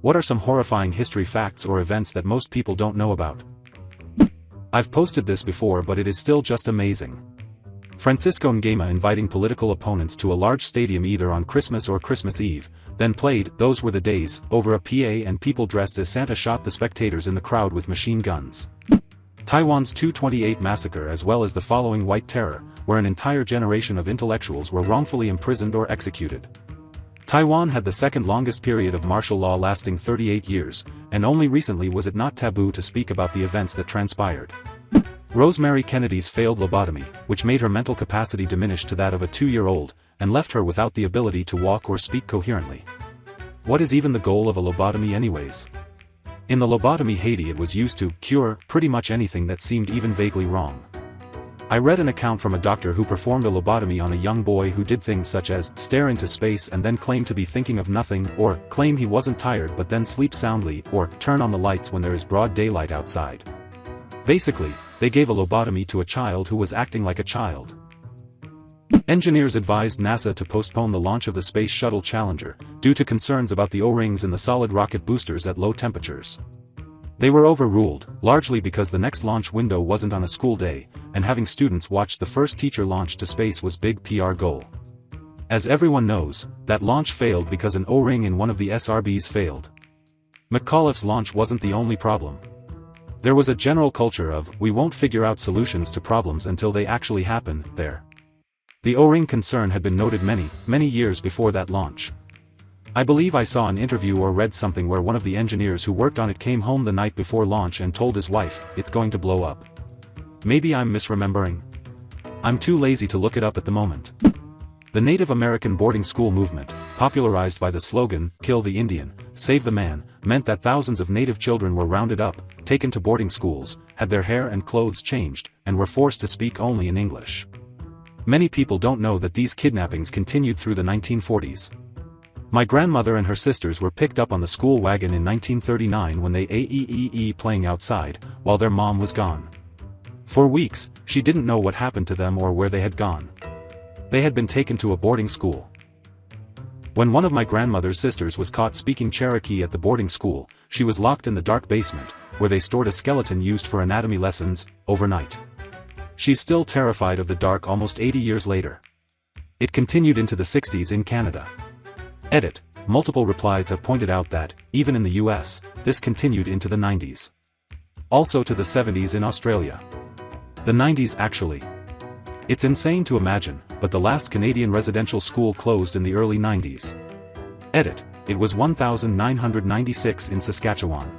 What are some horrifying history facts or events that most people don't know about? I've posted this before, but it is still just amazing. Francisco Ngema inviting political opponents to a large stadium either on Christmas or Christmas Eve, then played "Those Were the Days" over a PA and people dressed as Santa shot the spectators in the crowd with machine guns. Taiwan's 228 massacre, as well as the following White Terror, where an entire generation of intellectuals were wrongfully imprisoned or executed. Taiwan had the second longest period of martial law, lasting 38 years, and only recently was it not taboo to speak about the events that transpired. Rosemary Kennedy's failed lobotomy, which made her mental capacity diminish to that of a 2-year-old, and left her without the ability to walk or speak coherently. What is even the goal of a lobotomy anyways? In the lobotomy Haiti, it was used to cure pretty much anything that seemed even vaguely wrong. I read an account from a doctor who performed a lobotomy on a young boy who did things such as stare into space and then claim to be thinking of nothing, or claim he wasn't tired but then sleep soundly, or turn on the lights when there is broad daylight outside. Basically, they gave a lobotomy to a child who was acting like a child. Engineers advised NASA to postpone the launch of the Space Shuttle Challenger, due to concerns about the O-rings in the solid rocket boosters at low temperatures. They were overruled, largely because the next launch window wasn't on a school day, and having students watch the first teacher launch to space was big PR goal. As everyone knows, that launch failed because an O-ring in one of the SRBs failed. McAuliffe's launch wasn't the only problem. There was a general culture of, we won't figure out solutions to problems until they actually happen, there. The O-ring concern had been noted many years before that launch. I believe I saw an interview or read something where one of the engineers who worked on it came home the night before launch and told his wife, "It's going to blow up." Maybe I'm misremembering. I'm too lazy to look it up at the moment. The Native American boarding school movement, popularized by the slogan, "Kill the Indian, Save the Man," meant that thousands of Native children were rounded up, taken to boarding schools, had their hair and clothes changed, and were forced to speak only in English. Many people don't know that these kidnappings continued through the 1940s. My grandmother and her sisters were picked up on the school wagon in 1939 when they playing outside, while their mom was gone. For weeks, she didn't know what happened to them or where they had gone. They had been taken to a boarding school. When one of my grandmother's sisters was caught speaking Cherokee at the boarding school, she was locked in the dark basement, where they stored a skeleton used for anatomy lessons, overnight. She's still terrified of the dark almost 80 years later. It continued into the 60s in Canada. Edit. Multiple replies have pointed out that, even in the US, this continued into the 90s. Also to the 70s in Australia. The 90s actually. It's insane to imagine, but the last Canadian residential school closed in the early 90s. Edit. It was 1996 in Saskatchewan.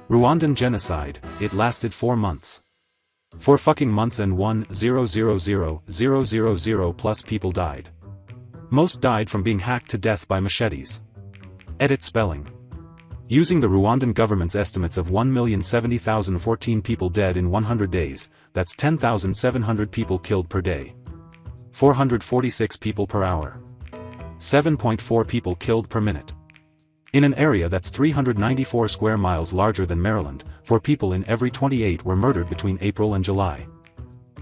Rwandan genocide, it lasted 4 months. 4 fucking months and 1,000,000 plus people died. Most died from being hacked to death by machetes. Edit spelling. Using the Rwandan government's estimates of 1,070,014 people dead in 100 days, that's 10,700 people killed per day. 446 people per hour. 7.4 people killed per minute. In an area that's 394 square miles larger than Maryland, 4 people in every 28 were murdered between April and July.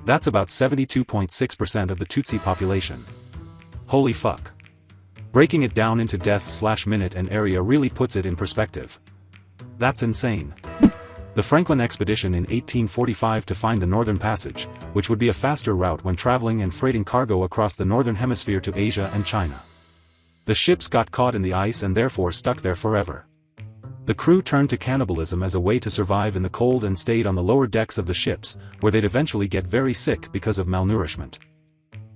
That's about 72.6% of the Tutsi population. Holy fuck. Breaking it down into deaths/minute and area really puts it in perspective. That's insane. The Franklin expedition in 1845 to find the Northern Passage, which would be a faster route when traveling and freighting cargo across the Northern Hemisphere to Asia and China. The ships got caught in the ice and therefore stuck there forever. The crew turned to cannibalism as a way to survive in the cold and stayed on the lower decks of the ships, where they'd eventually get very sick because of malnourishment.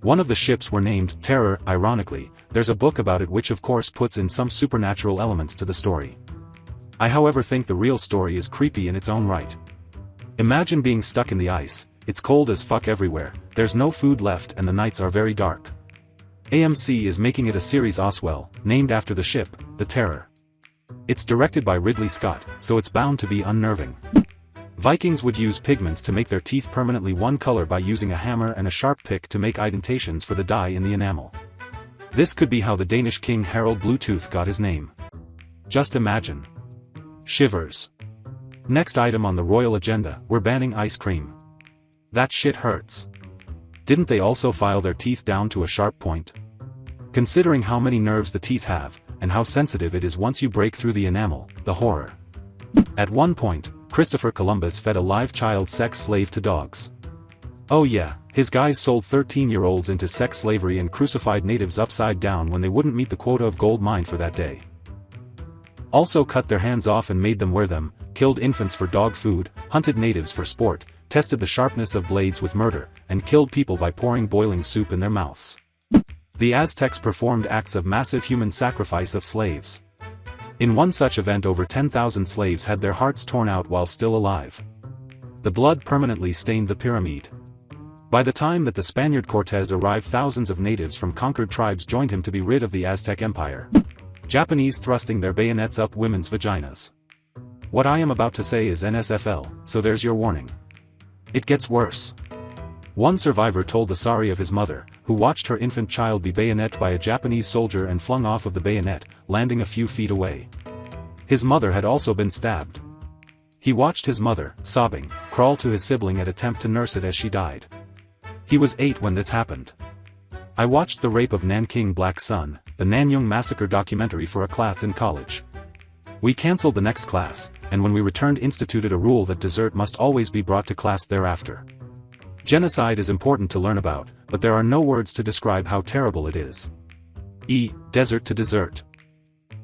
One of the ships were named Terror. Ironically, there's a book about it which of course puts in some supernatural elements to the story. I however think the real story is creepy in its own right. Imagine being stuck in the ice, it's cold as fuck everywhere, there's no food left and the nights are very dark. AMC is making it a series Oswell, named after the ship, the Terror. It's directed by Ridley Scott, so it's bound to be unnerving. Vikings would use pigments to make their teeth permanently one color by using a hammer and a sharp pick to make indentations for the dye in the enamel. This could be how the Danish king Harald Bluetooth got his name. Just imagine. Shivers. Next item on the royal agenda, we're banning ice cream. That shit hurts. Didn't they also file their teeth down to a sharp point? Considering how many nerves the teeth have, and how sensitive it is once you break through the enamel, the horror. At one point, Christopher Columbus fed a live child sex slave to dogs. Oh yeah, his guys sold 13-year-olds into sex slavery and crucified natives upside down when they wouldn't meet the quota of gold mined for that day. Also cut their hands off and made them wear them, killed infants for dog food, hunted natives for sport, tested the sharpness of blades with murder, and killed people by pouring boiling soup in their mouths. The Aztecs performed acts of massive human sacrifice of slaves. In one such event over 10,000 slaves had their hearts torn out while still alive. The blood permanently stained the pyramid. By the time that the Spaniard Cortés arrived, thousands of natives from conquered tribes joined him to be rid of the Aztec Empire. Japanese thrusting their bayonets up women's vaginas. What I am about to say is NSFL, so there's your warning. It gets worse. One survivor told the sari of his mother, who watched her infant child be bayoneted by a Japanese soldier and flung off of the bayonet, landing a few feet away. His mother had also been stabbed. He watched his mother, sobbing, crawl to his sibling and attempt to nurse it as she died. He was 8 when this happened. I watched The Rape of Nanking Black Sun, the Nanyang Massacre documentary for a class in college. We cancelled the next class, and when we returned instituted a rule that dessert must always be brought to class thereafter. Genocide is important to learn about, but there are no words to describe how terrible it is. Desert to dessert.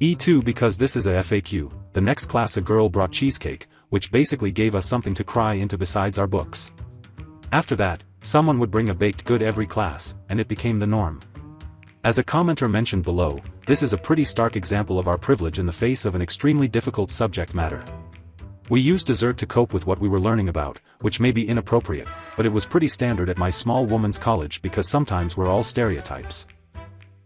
E2 because this is a FAQ, the next class a girl brought cheesecake, which basically gave us something to cry into besides our books. After that, someone would bring a baked good every class, and it became the norm. As a commenter mentioned below, this is a pretty stark example of our privilege in the face of an extremely difficult subject matter. We used dessert to cope with what we were learning about, which may be inappropriate, but it was pretty standard at my small woman's college because sometimes we're all stereotypes.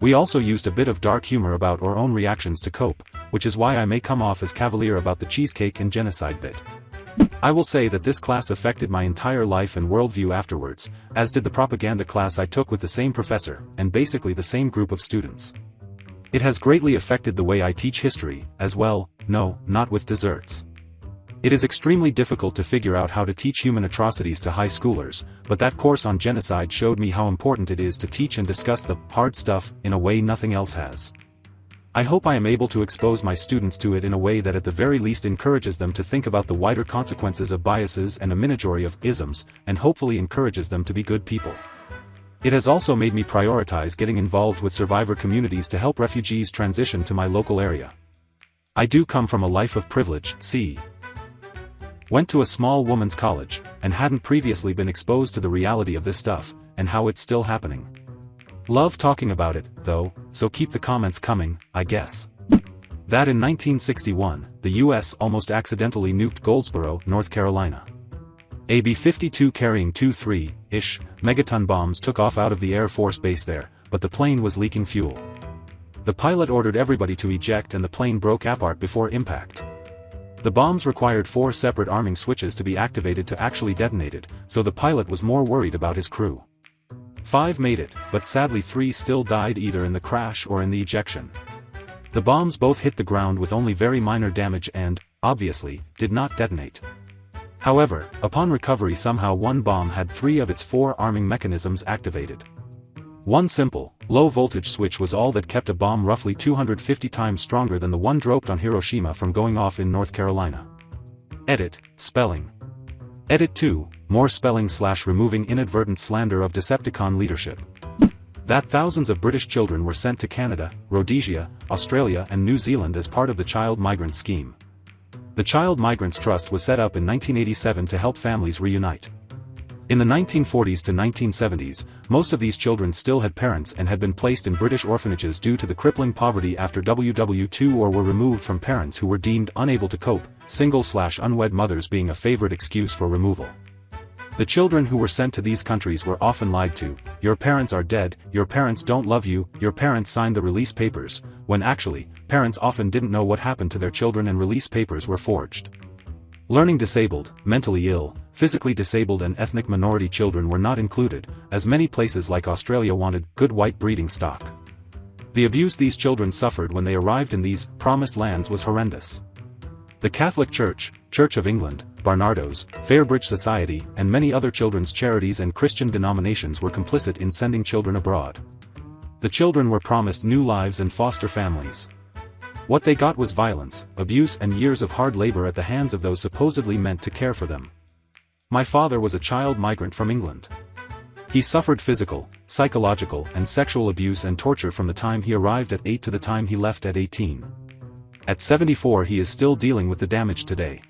We also used a bit of dark humor about our own reactions to cope, which is why I may come off as cavalier about the cheesecake and genocide bit. I will say that this class affected my entire life and worldview afterwards, as did the propaganda class I took with the same professor, and basically the same group of students. It has greatly affected the way I teach history, as well, no, not with desserts. It is extremely difficult to figure out how to teach human atrocities to high schoolers, but that course on genocide showed me how important it is to teach and discuss the hard stuff in a way nothing else has. I hope I am able to expose my students to it in a way that at the very least encourages them to think about the wider consequences of biases and a menagerie of isms, and hopefully encourages them to be good people. It has also made me prioritize getting involved with survivor communities to help refugees transition to my local area. I do come from a life of privilege, went to a small women's college, and hadn't previously been exposed to the reality of this stuff, and how it's still happening. Love talking about it, though, so keep the comments coming, I guess. That in 1961, the US almost accidentally nuked Goldsboro, North Carolina. A B-52 carrying 2-3-ish megaton bombs took off out of the Air Force Base there, but the plane was leaking fuel. The pilot ordered everybody to eject and the plane broke apart before impact. The bombs required 4 separate arming switches to be activated to actually detonate it, so the pilot was more worried about his crew. 5 made it, but sadly 3 still died either in the crash or in the ejection. The bombs both hit the ground with only very minor damage and, obviously, did not detonate. However, upon recovery somehow one bomb had 3 of its 4 arming mechanisms activated. One simple, low-voltage switch was all that kept a bomb roughly 250 times stronger than the one dropped on Hiroshima from going off in North Carolina. Edit, spelling. Edit 2, more spelling/removing inadvertent slander of Decepticon leadership. That thousands of British children were sent to Canada, Rhodesia, Australia and New Zealand as part of the Child Migrant Scheme. The Child Migrants Trust was set up in 1987 to help families reunite. In the 1940s to 1970s, most of these children still had parents and had been placed in British orphanages due to the crippling poverty after WW2 or were removed from parents who were deemed unable to cope, single/unwed mothers being a favorite excuse for removal. The children who were sent to these countries were often lied to: your parents are dead, your parents don't love you, your parents signed the release papers, when actually, parents often didn't know what happened to their children and release papers were forged. Learning disabled, mentally ill, physically disabled and ethnic minority children were not included, as many places like Australia wanted good white breeding stock. The abuse these children suffered when they arrived in these promised lands was horrendous. The Catholic Church, Church of England, Barnardos, Fairbridge Society, and many other children's charities and Christian denominations were complicit in sending children abroad. The children were promised new lives and foster families. What they got was violence, abuse and years of hard labor at the hands of those supposedly meant to care for them. My father was a child migrant from England. He suffered physical, psychological and sexual abuse and torture from the time he arrived at 8 to the time he left at 18. At 74 he is still dealing with the damage today.